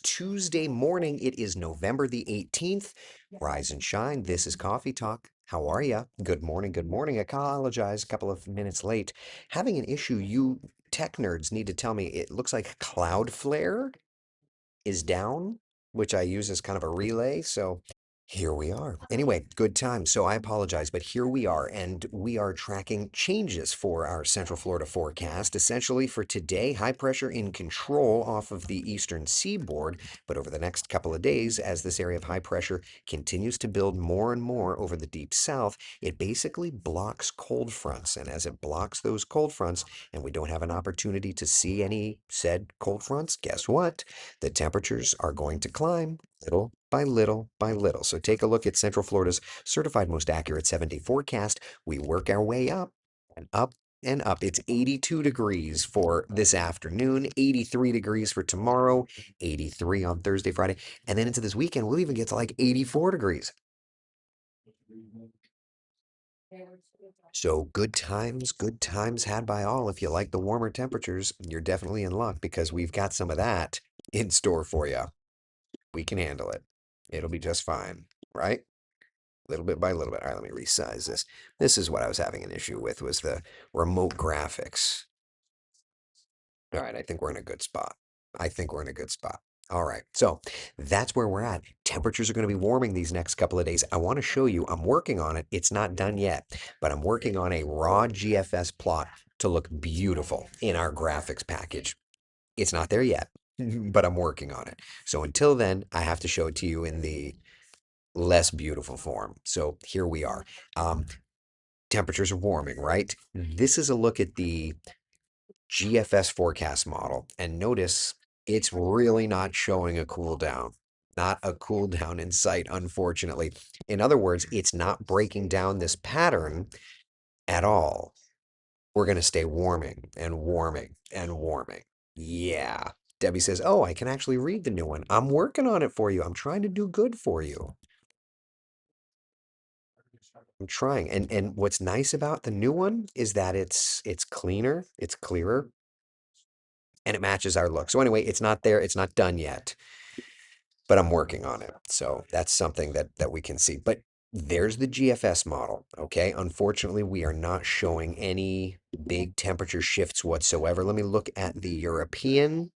Tuesday morning. It is November the 18th. Rise and shine. This is Coffee Talk. How are you? Good morning. Good morning. I apologize, a couple of minutes late. Having an issue. You tech nerds need to tell me. It looks like Cloudflare is down, which I use as kind of a relay. So here we are. Anyway, good time. So I apologize, but here we are, and we are tracking changes for our Central Florida forecast. Essentially, for today, high pressure in control off of the eastern seaboard. But over the next couple of days, as this area of high pressure continues to build more and more over the deep south, it basically blocks cold fronts. And as it blocks those cold fronts, and we don't have an opportunity to see any said cold fronts, guess what? The temperatures are going to climb little by little by little. So take a look at Central Florida's certified most accurate 7-day forecast. We work our way up and up and up. It's 82 degrees for this afternoon, 83 degrees for tomorrow, 83 on Thursday, Friday, and then into this weekend, we'll even get to like 84 degrees. So good times had by all. If you like the warmer temperatures, you're definitely in luck because we've got some of that in store for you. We can handle it. It'll be just fine, right? Little bit by little bit. All right, let me resize this. This is what I was having an issue with was the remote graphics. All right, I think we're in a good spot. I think we're in a good spot. All right, so that's where we're at. Temperatures are going to be warming these next couple of days. I want to show you, I'm working on it. It's not done yet, but I'm working on a raw GFS plot to look beautiful in our graphics package. It's not there yet, but I'm working on it. So until then, I have to show it to you in the less beautiful form. So here we are. Um, Temperatures are warming, right? This is a look at the GFS forecast model. And notice it's really not showing a cool down. Not a cool down in sight, unfortunately. In other words, it's not breaking down this pattern at all. We're going to stay warming and warming and warming. Yeah. Debbie says, "Oh, I can actually read the new one. I'm working on it for you. I'm trying to do good for you. I'm trying." And what's nice about the new one is that it's cleaner, it's clearer, and it matches our look. So anyway, it's not there, it's not done yet, but I'm working on it. So that's something that we can see. But there's the GFS model, okay? Unfortunately, we are not showing any big temperature shifts whatsoever. Let me look at the European.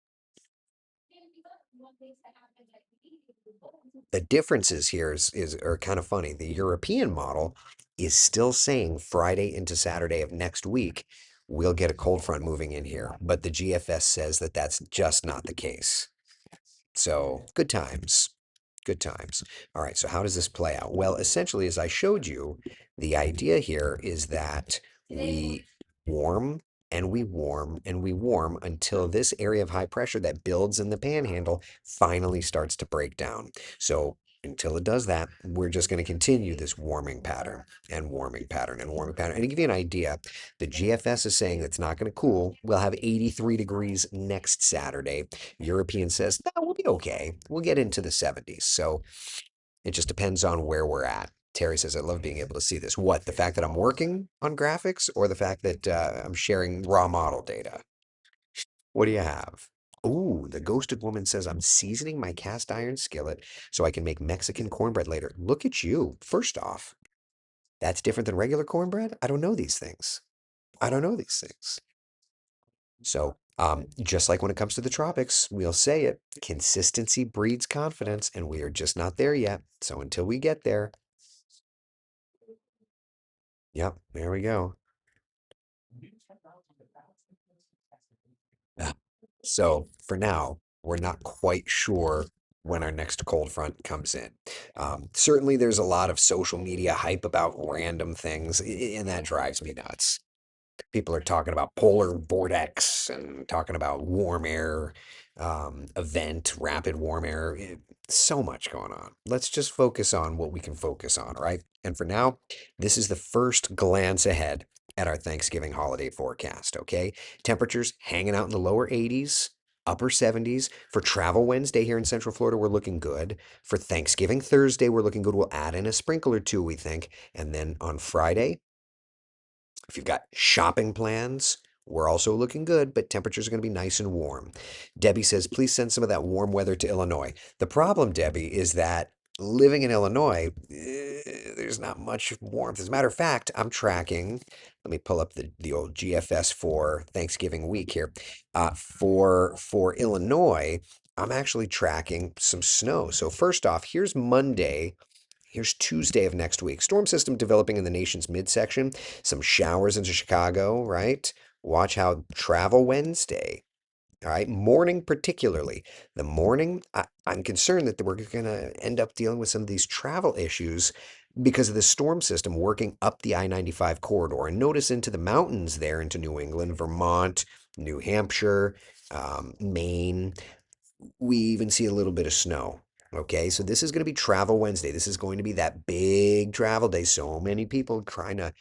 The differences here is are kind of funny. The European model is still saying Friday into Saturday of next week, we'll get a cold front moving in here. But the GFS says that that's just not the case. So good times. Good times. All right, so how does this play out? Well, essentially, as I showed you, the idea here is that we warm and we warm and we warm until this area of high pressure that builds in the panhandle finally starts to break down. So until it does that, we're just going to continue this warming pattern and warming pattern and warming pattern. And to give you an idea, the GFS is saying it's not going to cool. We'll have 83 degrees next Saturday. European says, no, we'll be okay. We'll get into the 70s. So it just depends on where we're at. Terry says, I love being able to see this. What? The fact that I'm working on graphics or the fact that I'm sharing raw model data? What do you have? Ooh, the ghosted woman says, I'm seasoning my cast iron skillet so I can make Mexican cornbread later. Look at you. First off, that's different than regular cornbread. I don't know these things. I don't know these things. So, just like when it comes to the tropics, we'll say it, consistency breeds confidence, and we are just not there yet. So until we get there, yep, there we go. Ah, So for now, we're not quite sure when our next cold front comes in. Certainly, there's a lot of social media hype about random things, and that drives me nuts. People are talking about polar vortex and talking about warm air event, rapid warm air. So much going on. Let's just focus on what we can focus on, right? And for now, this is the first glance ahead at our Thanksgiving holiday forecast, okay? Temperatures hanging out in the lower 80s, upper 70s. For Travel Wednesday here in Central Florida, we're looking good. For Thanksgiving Thursday, we're looking good. We'll add in a sprinkle or two, we think. And then on Friday, if you've got shopping plans We're also looking good, but temperatures are going to be nice and warm. Debbie says, please send some of that warm weather to Illinois. The problem, Debbie, is that living in Illinois, there's not much warmth. As a matter of fact, I'm tracking. Let me pull up the old GFS for Thanksgiving week here. For Illinois, I'm actually tracking some snow. So first off, here's Monday. Here's Tuesday of next week. Storm system developing in the nation's midsection. Some showers into Chicago, right? Watch how travel Wednesday. All right. Morning, particularly. The morning, I'm concerned that we're going to end up dealing with some of these travel issues because of the storm system working up the I-95 corridor. And notice into the mountains there, into New England, Vermont, New Hampshire, Maine. We even see a little bit of snow. Okay, so this is going to be Travel Wednesday. This is going to be that big travel day. So many people trying to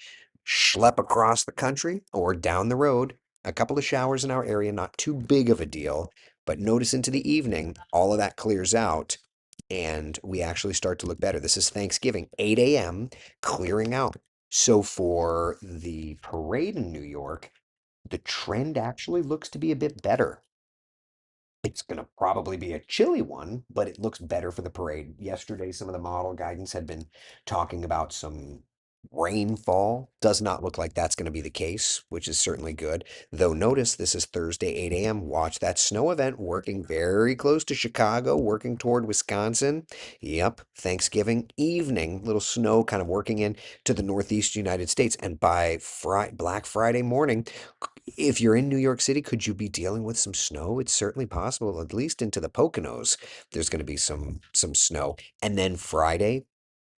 schlep across the country or down the road. A couple of showers in our area, not too big of a deal. But notice into the evening, all of that clears out and we actually start to look better. This is Thanksgiving, 8 a.m., clearing out. So for the parade in New York, the trend actually looks to be a bit better. It's going to probably be a chilly one, but it looks better for the parade. Yesterday, some of the model guidance had been talking about some rainfall. Does not look like that's going to be the case, which is certainly good. Though notice this is Thursday, 8 a.m. Watch that snow event working very close to Chicago, working toward Wisconsin. Yep, Thanksgiving evening, little snow kind of working in to the Northeast United States. And by Black Friday morning, if you're in New York City, could you be dealing with some snow? It's certainly possible, at least into the Poconos. There's going to be some snow. And then Friday,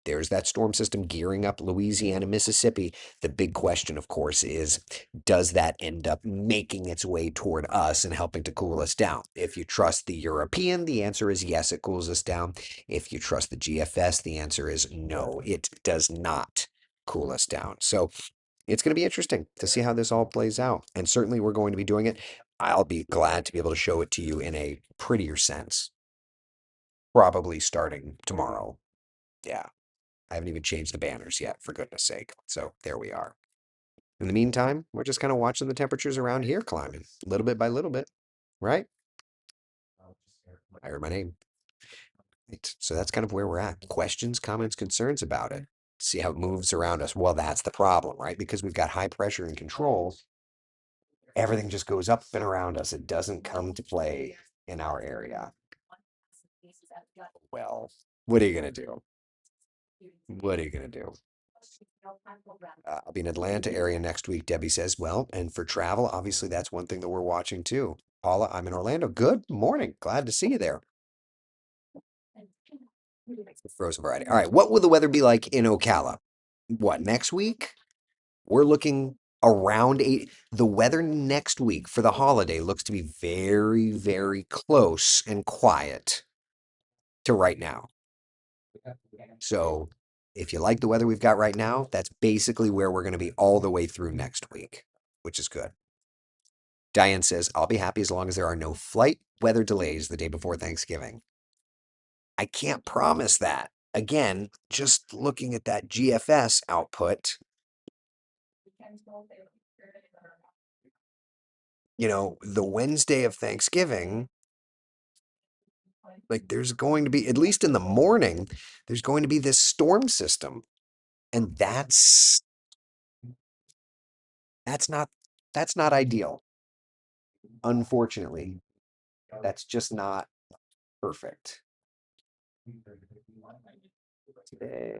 there's that storm system gearing up Louisiana, Mississippi. The big question, of course, is does that end up making its way toward us and helping to cool us down? If you trust the European, the answer is yes, it cools us down. If you trust the GFS, the answer is no, it does not cool us down. So it's going to be interesting to see how this all plays out. And certainly we're going to be doing it. I'll be glad to be able to show it to you in a prettier sense, probably starting tomorrow. Yeah. I haven't even changed the banners yet, for goodness sake. So there we are. In the meantime, we're just kind of watching the temperatures around here climbing little bit by little bit, right? I heard my name. Right. So that's kind of where we're at. Questions, comments, concerns about it. See how it moves around us. Well, that's the problem, right? Because we've got high pressure and control, everything just goes up and around us. It doesn't come to play in our area. Well, what are you going to do? What are you going to do? I'll be in Atlanta area next week, Debbie says. Well, and for travel, obviously that's one thing that we're watching too. Paula, I'm in Orlando. Good morning. Glad to see you there. Frozen variety. All right. What will the weather be like in Ocala? What, next week? We're looking around eight. The weather next week for the holiday looks to be very, very close and quiet to right now. So if you like the weather we've got right now, that's basically where we're going to be all the way through next week, which is good. Diane says, I'll be happy as long as there are no flight weather delays the day before Thanksgiving. I can't promise that. Again, just looking at that GFS output, the Wednesday of Thanksgiving, like there's going to be, at least in the morning, there's going to be this storm system. And that's not that's not ideal. Unfortunately, that's just not perfect. Today.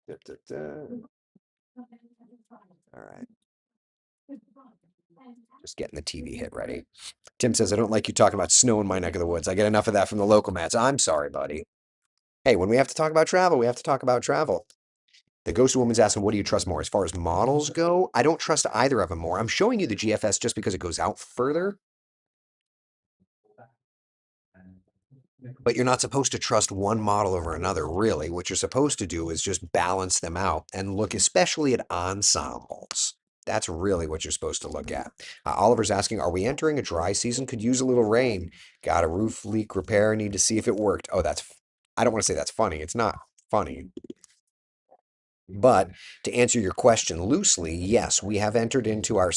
Da, da, da. All right. Just getting the TV hit ready. Tim says, I don't like you talking about snow in my neck of the woods. I get enough of that from the local mats. I'm sorry, buddy. Hey, when we have to talk about travel, we have to talk about travel. The Ghost Woman's asking, what do you trust more? As far as models go, I don't trust either of them more. I'm showing you the GFS just because it goes out further. But you're not supposed to trust one model over another, really. What you're supposed to do is just balance them out and look especially at ensembles. That's really what you're supposed to look at. Oliver's asking, are we entering a dry season? Could use a little rain. Got a roof leak repair. Need to see if it worked. Oh, I don't want to say that's funny. It's not funny. But to answer your question loosely, yes, we have entered into our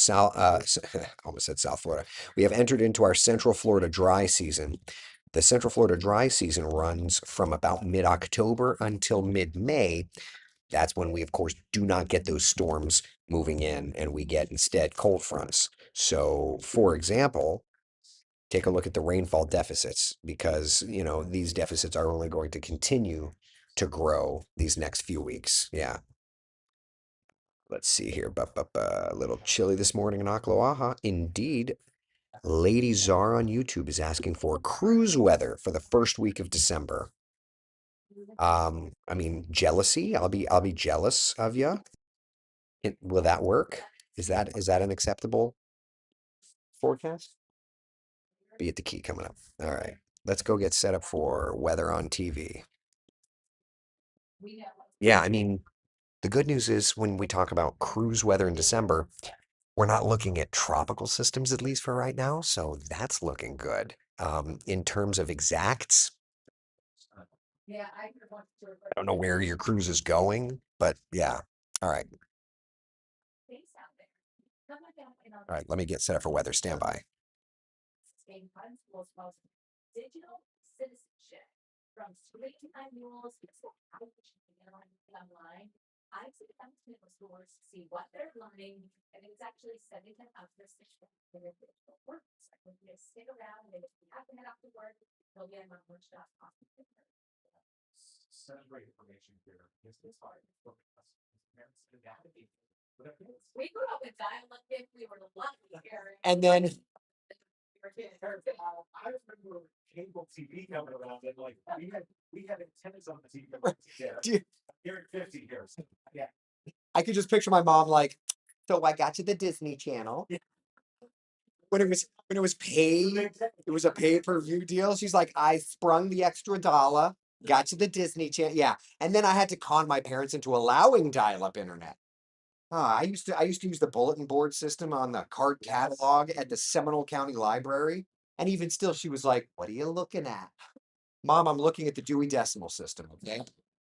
almost said South Florida. We have entered into our Central Florida dry season. The Central Florida dry season runs from about mid-October until mid-May. That's when we, of course, do not get those storms moving in, and we get instead cold fronts. So, for example, take a look at the rainfall deficits because, these deficits are only going to continue to grow these next few weeks. Yeah. Let's see here. A little chilly this morning in Ocklawaha. Indeed. Lady Czar on YouTube is asking for cruise weather for the first week of December. I mean, jealousy. I'll be jealous of you. Will that work? Is that an acceptable forecast? Be at the key coming up. All right. Let's go get set up for weather on TV. Yeah, I mean, the good news is when we talk about cruise weather in December, we're not looking at tropical systems, at least for right now, so that's looking good. In terms of exacts, I don't know where your cruise is going, but yeah. All right. All right, let me get set up for weather. Standby. And then do I could just picture my mom like, so I got to the Disney Channel when it was paid. It was a pay-per-view deal. She's like, I sprung the extra dollar, got to the Disney Channel. Yeah, and then I had to con my parents into allowing dial-up internet. I used to use the bulletin board system on the card catalog at the Seminole County Library, and even still, she was like, "What are you looking at, Mom? I'm looking at the Dewey Decimal System." Okay.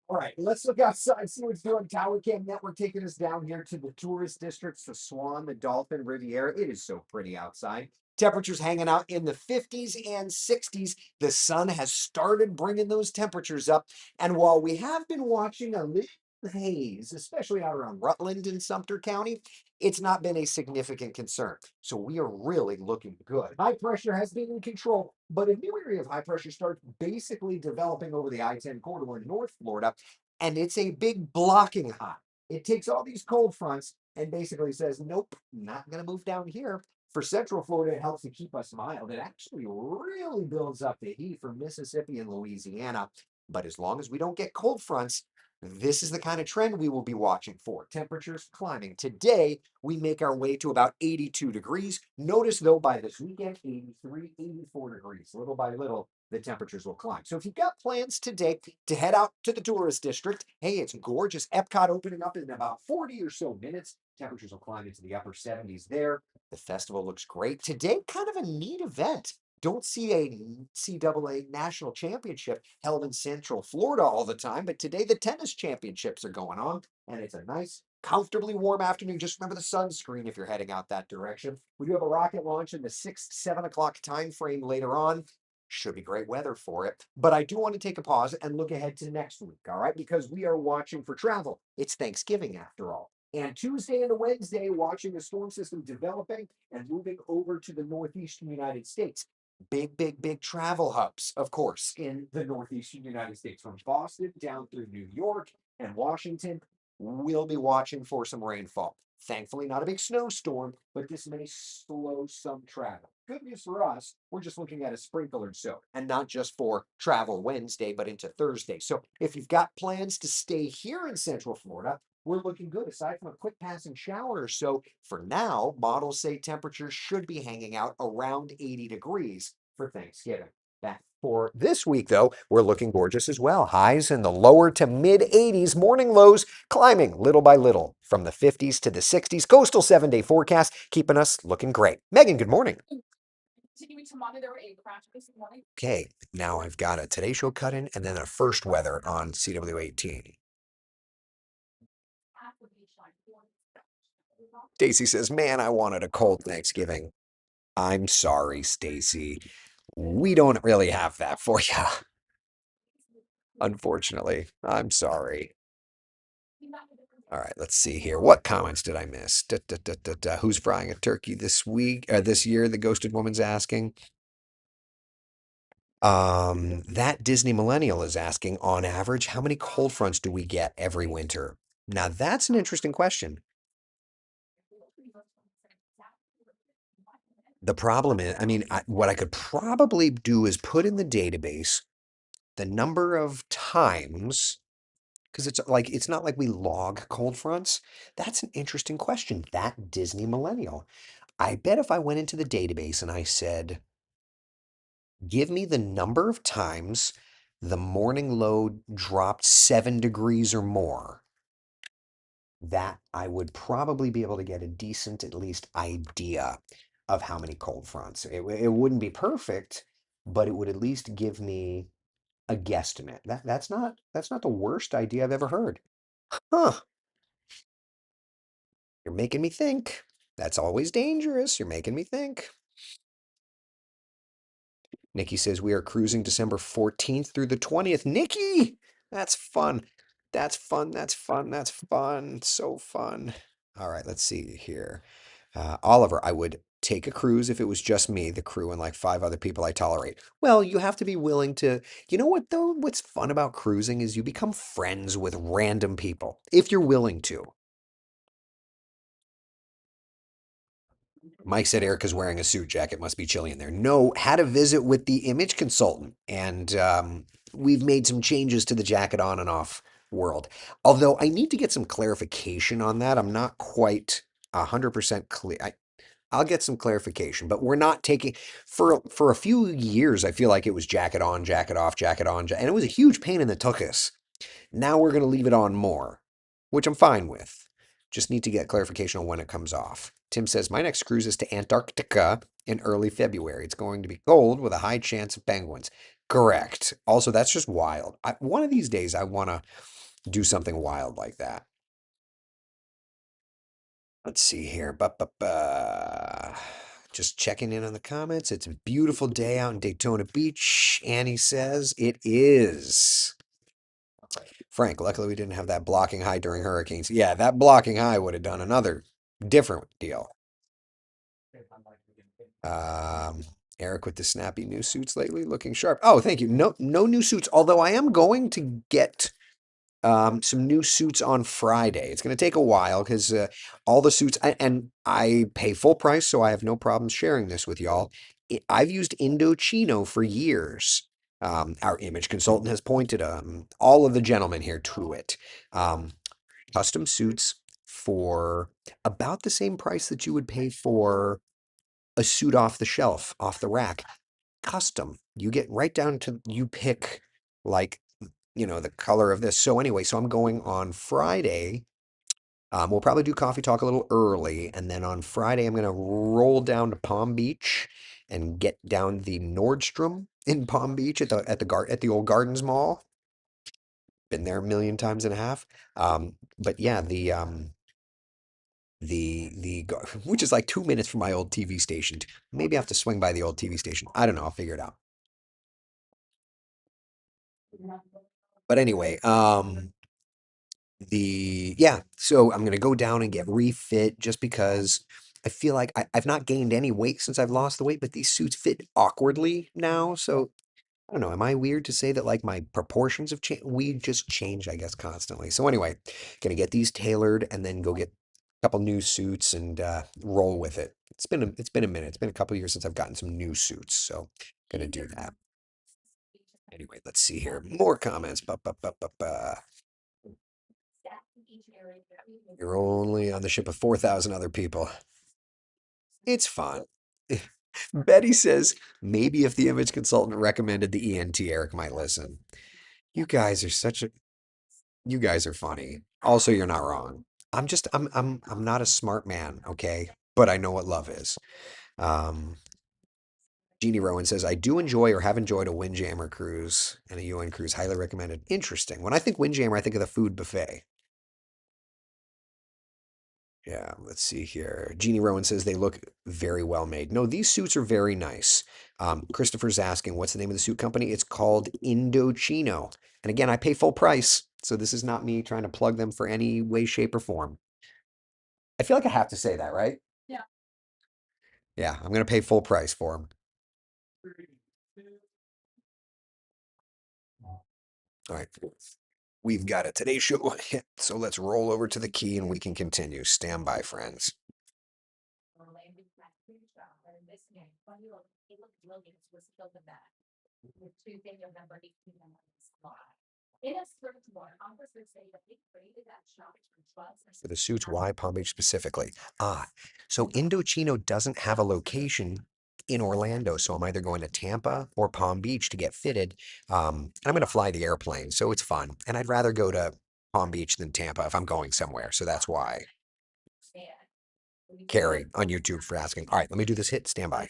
All right, let's look outside, see what's doing. Tower Cam Network taking us down here to the tourist districts, the Swan, the Dolphin, Riviera. It is so pretty outside. Temperatures hanging out in the 50s and 60s. The sun has started bringing those temperatures up. And while we have been watching a little haze, especially out around Rutland and Sumter County, it's not been a significant concern. So we are really looking good. High pressure has been in control, but a new area of high pressure starts basically developing over the I-10 corridor in North Florida, and it's a big blocking high. It takes all these cold fronts and basically says, nope, not going to move down here. For Central Florida, it helps to keep us mild. It actually really builds up the heat for Mississippi and Louisiana. But as long as we don't get cold fronts, this is the kind of trend we will be watching for. Temperatures climbing. Today, we make our way to about 82 degrees. Notice, though, by this weekend, 83, 84 degrees. Little by little, the temperatures will climb. So if you've got plans today to head out to the tourist district, hey, it's gorgeous. Epcot opening up in about 40 or so minutes. Temperatures will climb into the upper 70s there. The festival looks great. Today, kind of a neat event. Don't see a NCAA national championship held in Central Florida all the time, but today the tennis championships are going on, and it's a nice, comfortably warm afternoon. Just remember the sunscreen if you're heading out that direction. We do have a rocket launch in the 6, 7 o'clock time frame later on. Should be great weather for it. But I do want to take a pause and look ahead to next week, all right? Because we are watching for travel. It's Thanksgiving after all. And Tuesday and Wednesday, watching the storm system developing and moving over to the northeastern United States. Big, big, big travel hubs, of course, in the northeastern United States, from Boston down through New York and Washington. We'll be watching for some rainfall. Thankfully, not a big snowstorm, but this may slow some travel. Good news for us, we're just looking at a sprinkle or so, and not just for travel Wednesday, but into Thursday. So if you've got plans to stay here in Central Florida, we're looking good aside from a quick passing shower or so. For now, models say temperatures should be hanging out around 80 degrees for Thanksgiving. That for this week, though, we're looking gorgeous as well. Highs in the lower to mid 80s, morning lows climbing little by little from the 50s to the 60s. Coastal 7-day forecast keeping us looking great. Megan, good morning. Okay, now I've got a Today Show cut in and then a first weather on CW18. Stacy says, "Man, I wanted a cold Thanksgiving." I'm sorry, Stacy. We don't really have that for you, unfortunately. I'm sorry. All right, let's see here. What comments did I miss? Who's frying a turkey this week, this year? The ghosted woman's asking. That Disney millennial is asking, on average, how many cold fronts do we get every winter? Now, that's an interesting question. The problem is, I mean, what I could probably do is put in the database the number of times, because it's not like we log cold fronts. That's an interesting question. That Disney millennial. I bet if I went into the database and I said, give me the number of times the morning low dropped 7 degrees or more, that I would probably be able to get a decent, at least, idea of how many cold fronts. It wouldn't be perfect, but it would at least give me a guesstimate. That's not the worst idea I've ever heard. Huh, you're making me think. That's always dangerous. You're making me think. Nikki says we are cruising December 14th through the 20th. Nikki, that's fun. That's fun. That's fun. That's fun. So fun. All right, let's see here. Oliver, I would take a cruise if it was just me, the crew, and like 5 other people I tolerate. Well, you have to be willing to. You know what, though? What's fun about cruising is you become friends with random people if you're willing to. Mike said Erica's wearing a suit jacket. Must be chilly in there. No, had a visit with the image consultant, and we've made some changes to the jacket on and off world. Although I need to get some clarification on that. I'm not quite 100% clear. I'll get some clarification, but we're not taking for a few years. I feel like it was jacket on, jacket off, jacket on, and it was a huge pain in the tuchus. Now we're going to leave it on more, which I'm fine with. Just need to get clarification on when it comes off. Tim says, my next cruise is to Antarctica in early February. It's going to be cold with a high chance of penguins. Correct. Also, that's just wild. One of these days, I want to do something wild like that. Let's see here. Just checking in on the comments. It's a beautiful day out in Daytona Beach. Annie says it is. Frank, luckily we didn't have that blocking high during hurricanes. Yeah, that blocking high would have done another different deal. Um, Eric with the snappy new suits lately, looking sharp. Oh, thank you. No, no new suits. Although I am going to get some new suits on Friday. It's going to take a while because all the suits, and I pay full price, so I have no problem sharing this with y'all. I've used Indochino for years. Our image consultant has pointed all of the gentlemen here to it. Um, Custom suits for about the same price that you would pay for a suit off the shelf, off the rack. Custom. You get right down to you pick like the color of this. So anyway, so I'm going on Friday. We'll probably do coffee talk a little early, and then on Friday I'm gonna roll down to Palm Beach and get down the Nordstrom in Palm Beach at the old Gardens Mall. Been there a million times and a half. But yeah, which is like 2 minutes from my old TV station. Maybe I have to swing by the old TV station. I don't know. I'll figure it out. But anyway, so I'm gonna go down and get refit just because I feel like I've not gained any weight since I've lost the weight, but these suits fit awkwardly now. So I don't know. Am I weird to say that like my proportions have changed? We just change, I guess, constantly. So anyway, gonna get these tailored and then go get a couple new suits and roll with it. It's been a minute. It's been a couple years since I've gotten some new suits, so gonna do that. Anyway, let's see here. More comments. You're only on the ship of 4,000 other people. It's fun. Betty says maybe if the image consultant recommended the ENT, Eric might listen. You guys are such a You guys are funny. Also, you're not wrong. I'm not a smart man, okay? But I know what love is. Um, Jeannie Rowan says, I do enjoy or have enjoyed a Windjammer cruise and a UN cruise. Highly recommended. Interesting. When I think Windjammer, I think of the food buffet. Yeah, let's see here. Jeannie Rowan says they look very well made. No, these suits are very nice. Christopher's asking, what's the name of the suit company? It's called Indochino. And again, I pay full price, so this is not me trying to plug them for any way, shape, or form. I feel like I have to say that, right? Yeah, I'm gonna pay full price for them. All right. We've got a Today Show hit, so let's roll over to the key and we can continue. Stand by, friends. For the suits, why Palm Beach specifically? So Indochino doesn't have a location in Orlando, so I'm either going to Tampa or Palm Beach to get fitted. And I'm going to fly the airplane, so it's fun. And I'd rather go to Palm Beach than Tampa if I'm going somewhere, so that's why. Carrie on YouTube for asking. All right, let me do this hit. Stand by.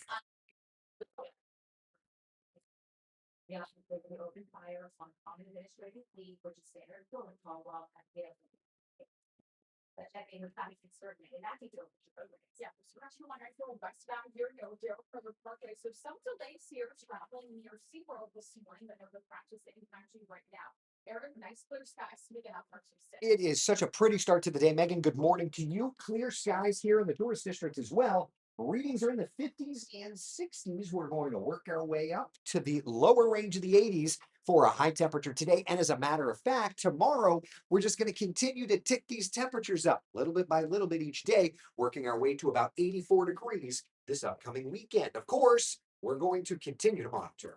It is such a pretty start to the day. Megan, good morning to you. Clear skies here in the tourist district as well. Readings are in the 50s and 60s. We're going to work our way up to the lower range of the 80s for a high temperature today. And as a matter of fact, tomorrow we're just going to continue to tick these temperatures up little bit by little bit each day, working our way to about 84 degrees this upcoming weekend. Of course, we're going to continue to monitor.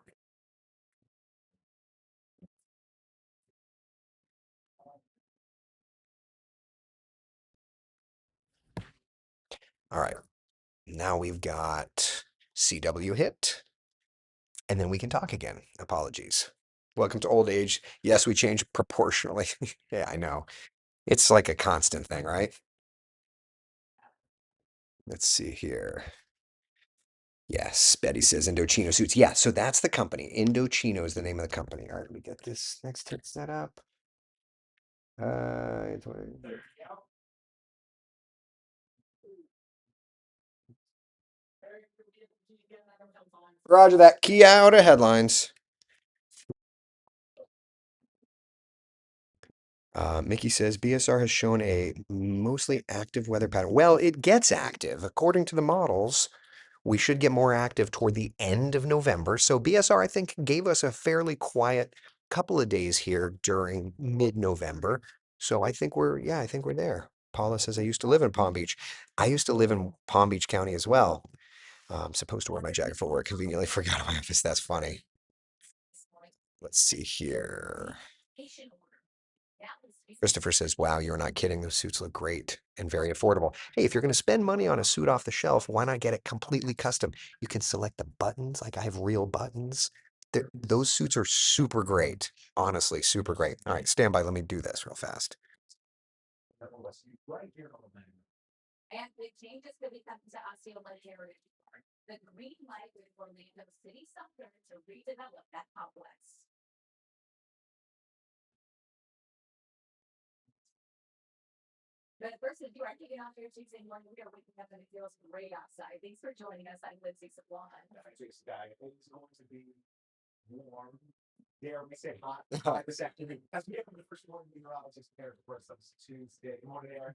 All right. Now we've got CW hit, and then we can talk again. Apologies. Welcome to old age. Yes, we change proportionally. Yeah, I know. It's like a constant thing, right? Let's see here. Yes, Betty says Indochino suits. Yeah, so that's the company. Indochino is the name of the company. All right, let me get this next hit set up. Uh, Roger that. Key out of headlines. Mickey says BSR has shown a mostly active weather pattern. Well, it gets active. According to the models, we should get more active toward the end of November. So BSR, I think, gave us a fairly quiet couple of days here during mid-November. So yeah, I think we're there. Paula says I used to live in Palm Beach. I used to live in Palm Beach County as well. I'm supposed to wear my jacket for work. Conveniently forgot in my office. That's funny. Let's see here. Christopher says, wow, you're not kidding. Those suits look great and very affordable. Hey, if you're going to spend money on a suit off the shelf, why not get it completely custom? You can select the buttons. Like I have real buttons. Those suits are super great. Honestly, super great. All right, stand by. Let me do this real fast.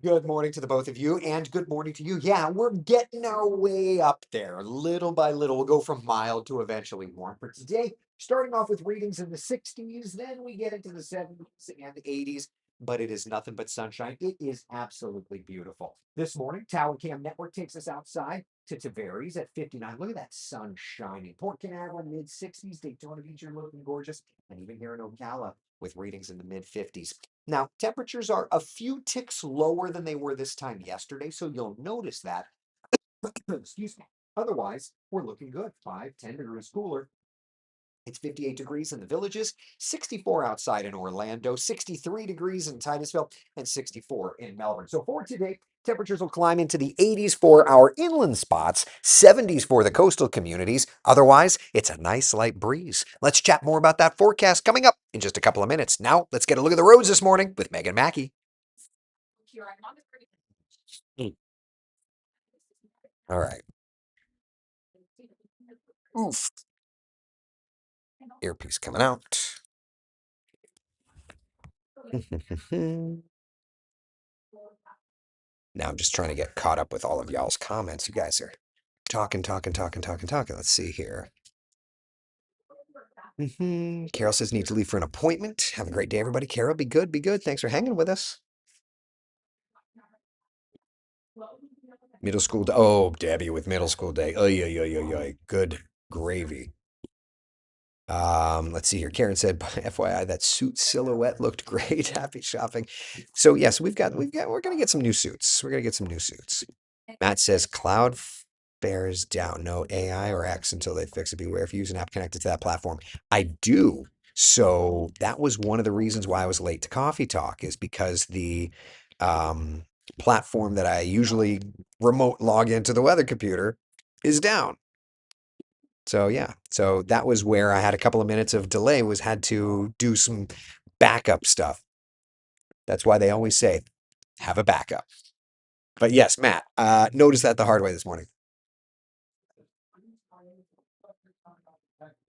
Good morning to the both of you, and good morning to you. Yeah, we're getting our way up there little by little. We'll go from mild to eventually warm. For today, starting off with readings in the 60s, then we get into the 70s and 80s, but it is nothing but sunshine. It is absolutely beautiful. This morning, Tower Cam Network takes us outside to Tavares at 59. Look at that sun shining. Port Canaveral, mid 60s. Daytona Beach, you're looking gorgeous. And even here in Ocala with readings in the mid 50s. Now, temperatures are a few ticks lower than they were this time yesterday, so you'll notice that. Excuse me. Otherwise, we're looking good. 5, 10 degrees cooler. It's 58 degrees in the Villages, 64 outside in Orlando, 63 degrees in Titusville, and 64 in Melbourne. So for today, temperatures will climb into the 80s for our inland spots, 70s for the coastal communities. Otherwise, it's a nice light breeze. Let's chat more about that forecast coming up in just a couple of minutes. Now, let's get a look at the roads this morning with Megan Mackey. All right. Oof. Earpiece coming out. Now I'm just trying to get caught up with all of y'all's comments. You guys are talking, talking, talking, talking, talking. Let's see here. Carol says need to leave for an appointment. Have a great day, everybody. Carol, be good, be good. Thanks for hanging with us. Middle school day. Oh, Debbie with middle school day. Oh, yeah, yeah, yeah, yeah. Good gravy. Let's see here. Karen said, FYI, that suit silhouette looked great. Happy shopping. So yes, we're gonna get some new suits. We're gonna get some new suits. Matt says cloud bears down. No AI or X until they fix it. Beware if you use an app connected to that platform. I do. So that was one of the reasons why I was late to Coffee Talk, is because the um, platform that I usually remote log into the weather computer is down. So yeah, so that was where I had a couple of minutes of delay, was had to do some backup stuff. That's why they always say have a backup. But yes, Matt, noticed that the hard way this morning.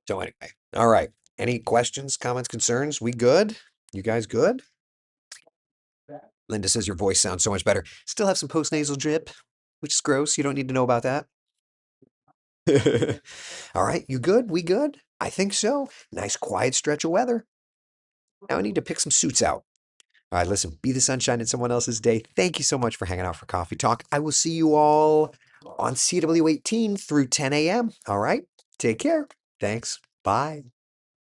So anyway, all right. Any questions, comments, concerns? We good? You guys good? Linda says your voice sounds so much better. Still have some post-nasal drip, which is gross. You don't need to know about that. All right, you good? We good? I think so. Nice quiet stretch of weather. Now I need to pick some suits out. All right, listen, be the sunshine in someone else's day. Thank you so much for hanging out for Coffee Talk. I will see you all on CW18 through 10 a.m. All right, take care. Thanks. Bye.